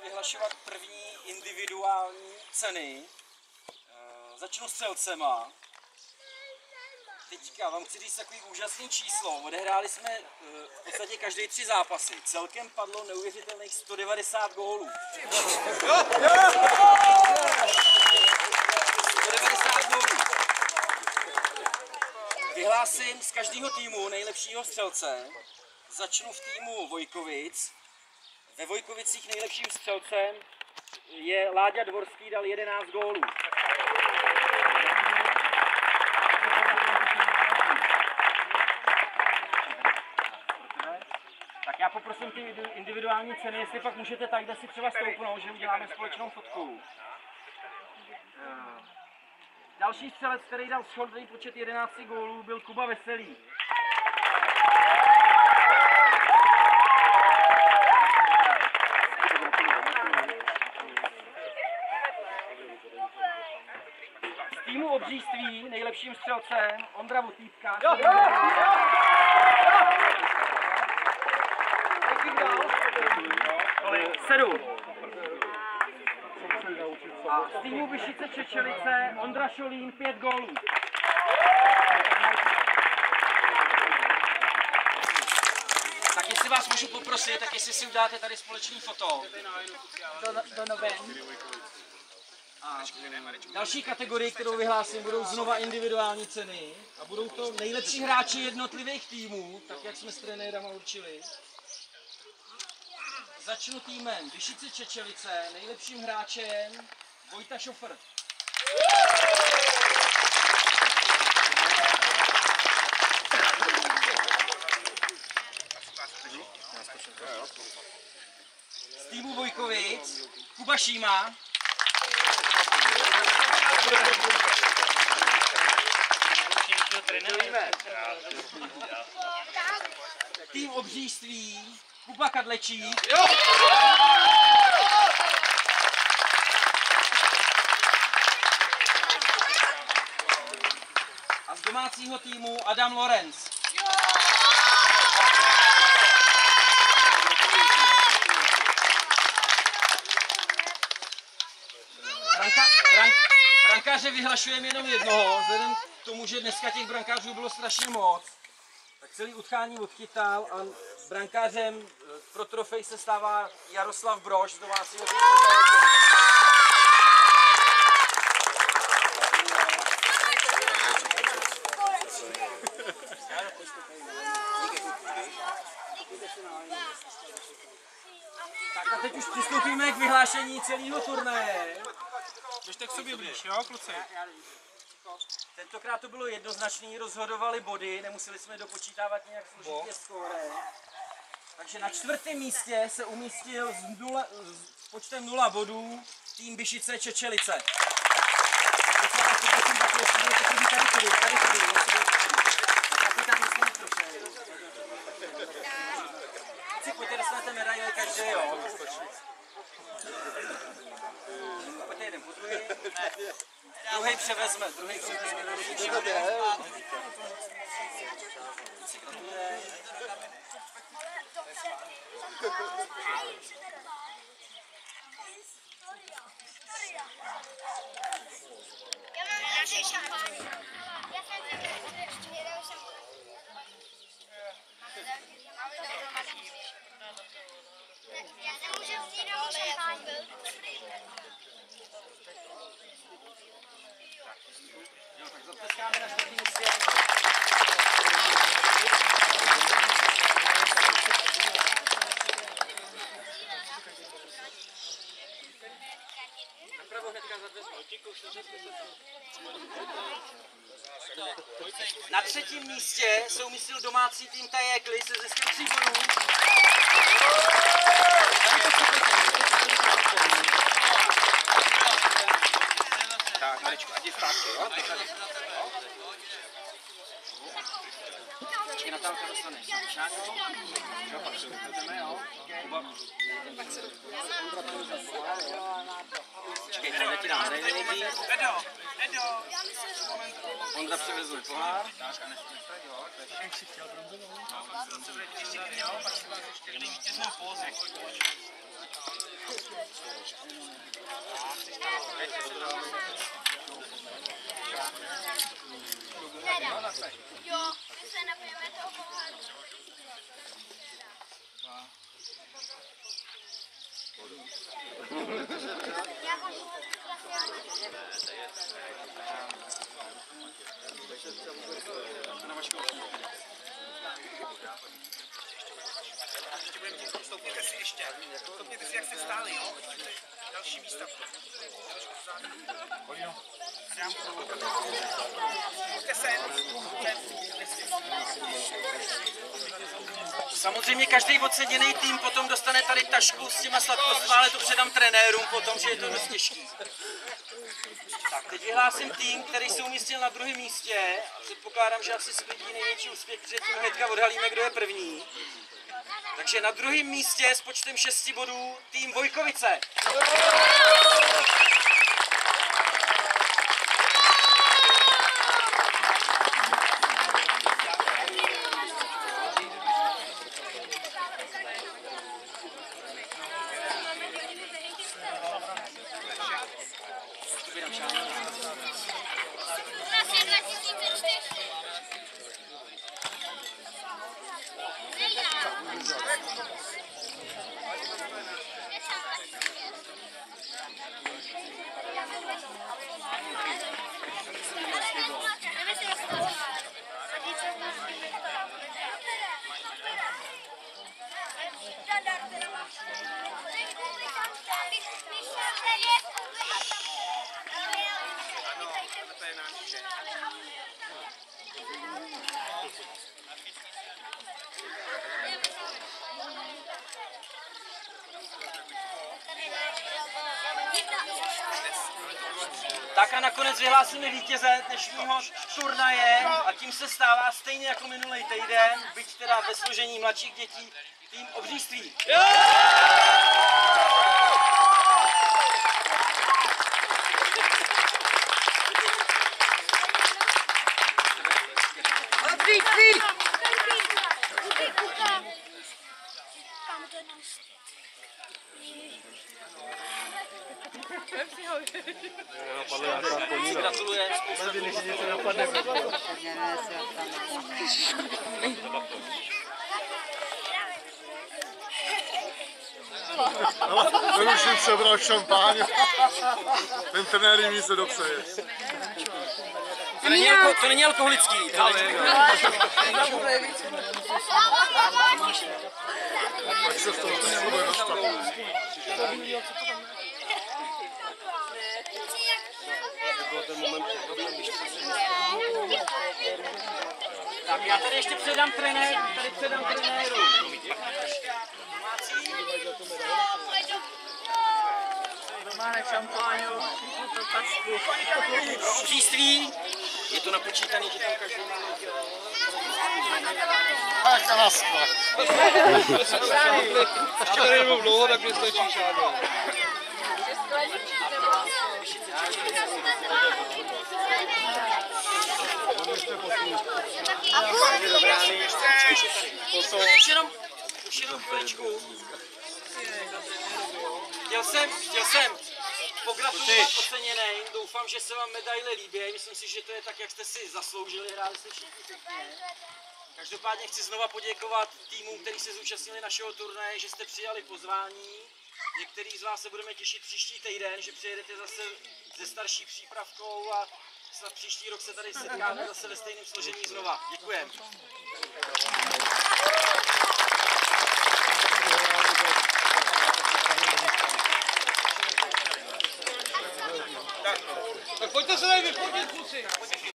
vyhlašovat první individuální ceny. Začnu střelcema. Teďka vám chci říct takový úžasný číslo. Odehráli jsme v podstatě každý 3 zápasy. Celkem padlo neuvěřitelných 190 gólů. 190 gólů. Vyhlásím z každého týmu nejlepšího střelce. Začnu v týmu Vojkovic. Ve Vojkovicích nejlepším střelcem je Láďa Dvorský, dal 11 gólů. Tak já poprosím ty individuální ceny, jestli pak můžete tak, kde si třeba stoupnout, že uděláme společnou fotku. Další střelec, který dal shodný počet 11 gólů, byl Kuba Veselý. Z týmu Obříství nejlepším střelcem Ondra Votýpka. 7. A z týmu Vyšice Čečelice Ondra Šolín 5 gólů. Tak jestli vás můžu poprosit, tak jestli si udáte tady společný foto. Do novin. A další kategorii, kterou vyhlásím, budou znova individuální ceny. A budou to nejlepší hráči jednotlivých týmů, tak jak jsme s trenérama určili. Začnu týmem Vyšice Čečelice, nejlepším hráčem Vojta Šofr. Z týmu Vojkovic Kuba Šíma. Tým Obříství Kuba Kadlečík. A z domácího týmu Adam Lorenz. Brankáře vyhlašujeme jenom jednoho, vzhledem k tomu, že dneska těch brankářů bylo strašně moc. Tak celý utkání odchytal a brankářem pro trofej se stává Jaroslav Brož z domácího týmu. Tak a teď už přistoupíme k vyhlášení celého turnaje. Běžte k sobě blíž, jo, kluci? Tentokrát to bylo jednoznačný, rozhodovali body, nemuseli jsme dopočítávat nějak složitě skóre. Takže na 4. místě se umístil s počtem 0 bodů tým Vyšice Čečelice. Pojďte, dostanete medaile každý, jo. Pojďte jeden po druhý. Druhý převezme. Jo, tak zatleskáme na 4. místě. Napravo hnedka za dveřmi. Na 3. místě se umístil domácí tým Tajekli se ziskem 3 bodů. Tak, Maričko, ať je zpátky, jo? Počkej, Natálka dostane. Jo, pak se vypneme, jo? Počkej, tady ti dám medaili nejdřív. Edo! Ondra přivezl pohár. Jak jsi chtěl bronzovou? No, pak se zase vrátí ještě, jo? Pak se vás ještě vítěznou pózu. Jo, my se napijeme toho poháru. Já mám Stoupněte si ještě. Stoupněte si, jak jste stáli, jo? Další místa. Pojďte sem. Samozřejmě každý oceněný tým potom dostane tady tašku s těma sladkostmi, ale to předám trenérům potom, že je to dost těžký. Tak, teď vyhlásím tým, který se umístil na druhém místě. Předpokládám, že asi sklidí největší úspěch, protože tím hnedka odhalíme, kdo je první. Takže na druhém místě s počtem 6 bodů tým Vojkovice. Tak a nakonec vyhlásíme vítěze dnešního turnaje a tím se stává stejně jako minulý týden, byť teda ve složení mladších dětí, tým Obříství. Gratulujem. Ten už jim sebral šampáň. Ten trenér jim se dopřeje. To není alkoholický. Tak se z toho bude dostat. Tak já tady ještě předám trenéru. Máme šampáňu, tašku. Obříství. Je to napočítaný, že tam každý má. Tak a naskla. Ještě tady nebyl dlouho, tak mě stačí šádo. Už jenom chviličku. Chtěl jsem pogratulovat oceněným. Doufám, že se vám medaile líbí. Myslím si, že to je tak, jak jste si zasloužili. Hráli jste všichni pěkně. Každopádně chci znova poděkovat týmům, kteří se zúčastnili našeho turnaje, že jste přijali pozvání. Některý z vás se budeme těšit příští týden, že přijedete zase se starší přípravkou a snad příští rok se tady setkáme zase ve stejném složení znova. Děkujeme. Tak pojďte se tady vyfotit, kluci.